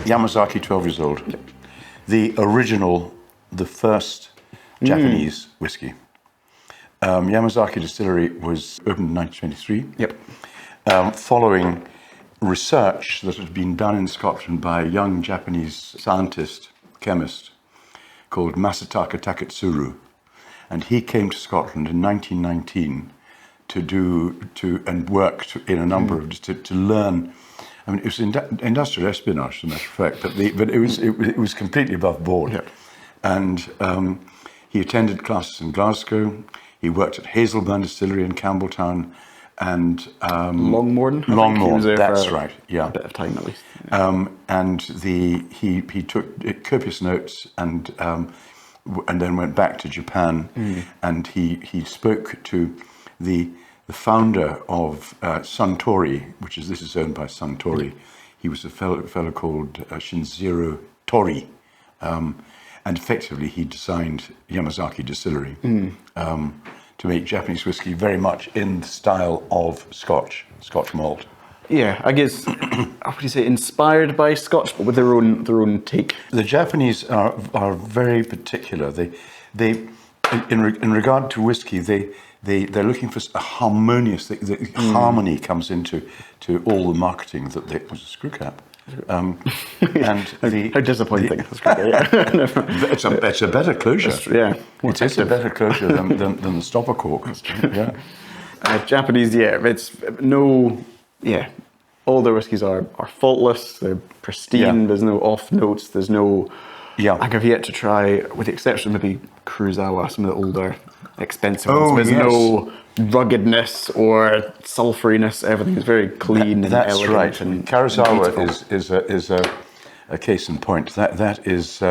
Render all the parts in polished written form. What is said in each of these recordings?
Yamazaki, 12 years old. Yep. The original, the first Japanese whiskey. Yamazaki Distillery was opened in 1923. Yep. Following research that had been done in Scotland by a young Japanese scientist, chemist, called Masataka Taketsuru. And he came to Scotland in 1919 and worked in a number of, to learn. I mean, it was industrial espionage, as a matter of fact, but it was completely above board. Yep. And he attended classes in Glasgow. He worked at Hazelburn Distillery in Campbelltown, and Longmorn. That's right. Yeah, a bit of time at least. And he took copious notes and then went back to Japan, and he spoke to the founder of Suntory, this is owned by Suntory. He was a fellow called Shinziro Tori, and effectively he designed Yamazaki Distillery to make Japanese whiskey very much in the style of Scotch malt. Yeah, I guess, how would you say, inspired by Scotch, but with their own take. The Japanese are very particular. They in regard to whiskey, they're looking for a harmonious. Harmony comes into all the marketing that they was a screw cap. And how disappointing! It's a better closure. It is a better closure than the stopper cork. Yeah. Japanese, all their whiskies are faultless. They're pristine. Yeah. There's no off notes. There's no. Yeah. I think I've yet to try, with the exception of maybe Kurosawa, some of the older, expensive ones. There's no ruggedness or sulfuriness. Everything is very clean and that's elegant. Right. And Kurosawa is a case in point. That is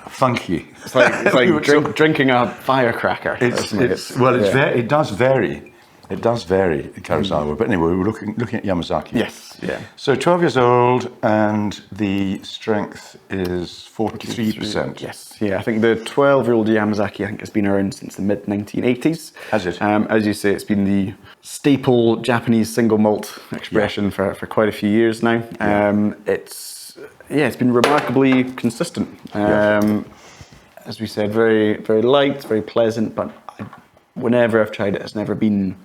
funky. It's like drinking a firecracker. It does vary. It does vary in Kurosawa, but anyway, we were looking at Yamazaki. Yes, yeah. So 12 years old, and the strength is 43%. Yes, yeah. I think the 12-year-old Yamazaki, has been around since the mid-1980s. Has it? As you say, it's been the staple Japanese single malt expression for quite a few years now. It's been remarkably consistent. As we said, very, very light, very pleasant, but whenever I've tried it, it's never been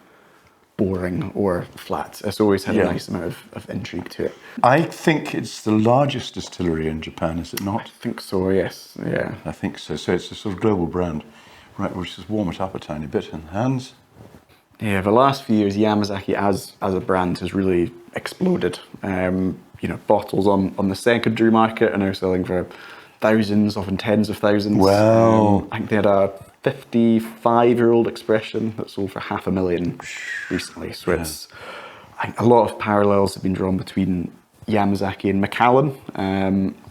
boring or flat. It's always had a nice amount of intrigue to it. I think it's the largest distillery in Japan, is it not? I think so, yes. Yeah. I think so. So it's a sort of global brand. Right, we'll just warm it up a tiny bit in the hands. Yeah, the last few years, Yamazaki as a brand has really exploded. Bottles on the secondary market are now selling for thousands, often tens of thousands. Wow. I think they had a 55-year-old expression that sold for $500,000 recently. So it's, I think a lot of parallels have been drawn between Yamazaki and Macallan.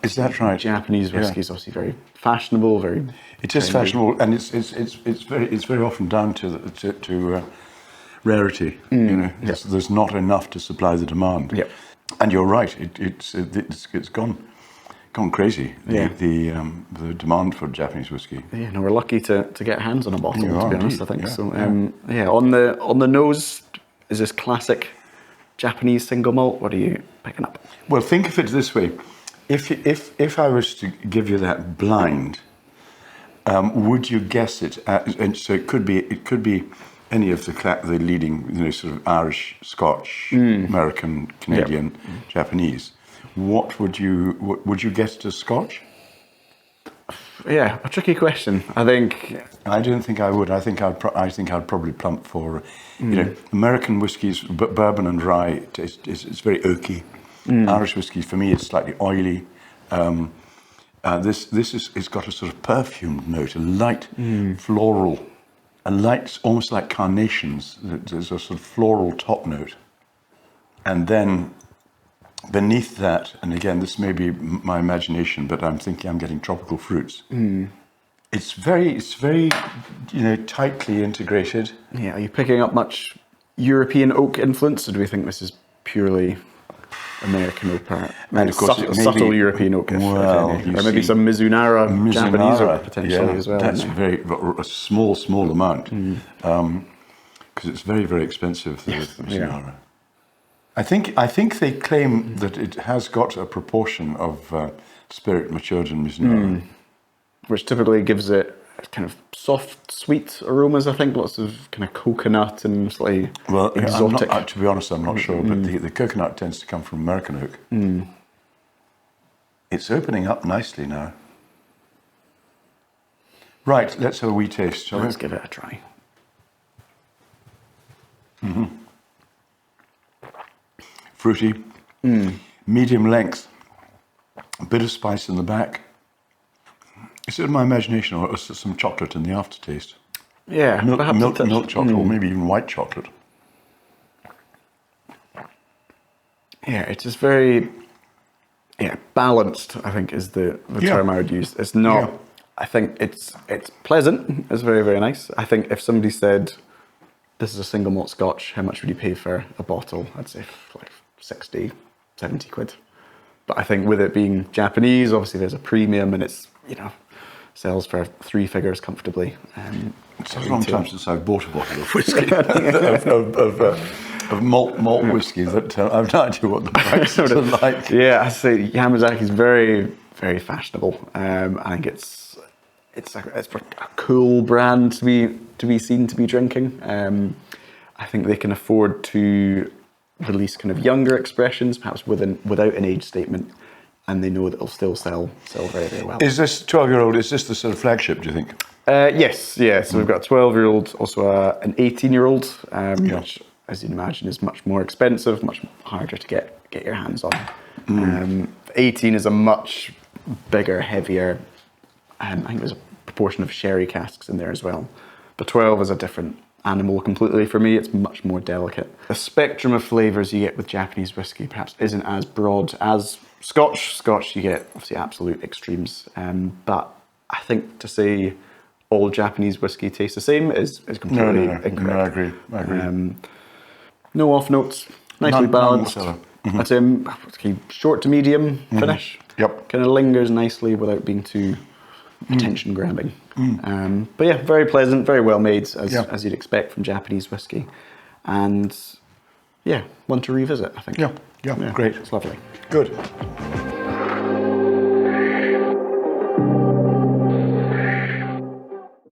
Is that right? Japanese whiskey is obviously very fashionable, very. It is fashionable, and it's very often down to rarity. There's not enough to supply the demand. Yep. And you're right. It's gone crazy. The demand for Japanese whiskey. Yeah, no, we're lucky to get hands on a bottle. To be honest, I think so. Yeah. On the nose, is this classic Japanese single malt? What are you picking up? Well, think of it this way: if I was to give you that blind, would you guess it? And so it could be any of the leading, sort of Irish, Scotch, American, Canadian, Japanese. What would you guess it as Scotch? Yeah, a tricky question. I don't think I would. I think I'd probably plump for, American whiskies, bourbon and rye. It's very oaky. Irish whiskey for me is slightly oily. It's got a sort of perfumed note, a light floral, almost like carnations. There's a sort of floral top note, and then beneath that, and again, this may be my imagination, but I'm thinking I'm getting tropical fruits. It's very, tightly integrated. Yeah, are you picking up much European oak influence, or do we think this is purely American oak? And of course, subtle European oak. Well, or maybe some Mizunara Japanese oak potentially as well. That's a small amount, because it's very, very expensive. The Mizunara. I think they claim that it has got a proportion of spirit matured in Millennium. Which typically gives it kind of soft, sweet aromas, I think. Lots of kind of coconut and slightly exotic. To be honest, I'm not sure, but the coconut tends to come from American oak. It's opening up nicely now. Right, let's have a wee taste, shall we? Let's give it a try. Fruity, medium length, a bit of spice in the back. Is it my imagination, or is there some chocolate in the aftertaste? Yeah, Milk chocolate, or maybe even white chocolate. Yeah, it's just very balanced, I think is the term I would use. It's not, I think it's pleasant, it's very, very nice. I think if somebody said, this is a single malt Scotch, how much would you pay for a bottle? I'd say like 60, 70 quid. But I think with it being Japanese, obviously there's a premium and it's, sells for 3 figures comfortably. It's a long time since I've bought a bottle of whiskey, of malt whiskey, that I've no idea what the prices are like. Yeah, I say Yamazaki is very, very fashionable. I think it's a cool brand to be seen to be drinking. I think they can afford to release kind of younger expressions, perhaps without an age statement, and they know that it'll still sell very, very well. Is this 12-year-old? Is this the sort of flagship? Do you think? Yes, yeah. So we've got a 12-year-old, also an 18-year-old, which, as you'd imagine, is much more expensive, much harder to get your hands on. 18 is a much bigger, heavier. I think there's a proportion of sherry casks in there as well. But 12 is a different animal completely for me. It's much more delicate. The spectrum of flavours you get with Japanese whiskey perhaps isn't as broad as Scotch. Scotch, you get obviously absolute extremes. But I think to say all Japanese whiskey tastes the same is completely incorrect. No, I agree. No off notes, nicely balanced. I'd say short to medium finish. Yep. Kind of lingers nicely without being too attention grabbing. But yeah, very pleasant, very well made, as you'd expect from Japanese whiskey. And yeah, one to revisit, I think. Yeah, great. It's lovely. Good.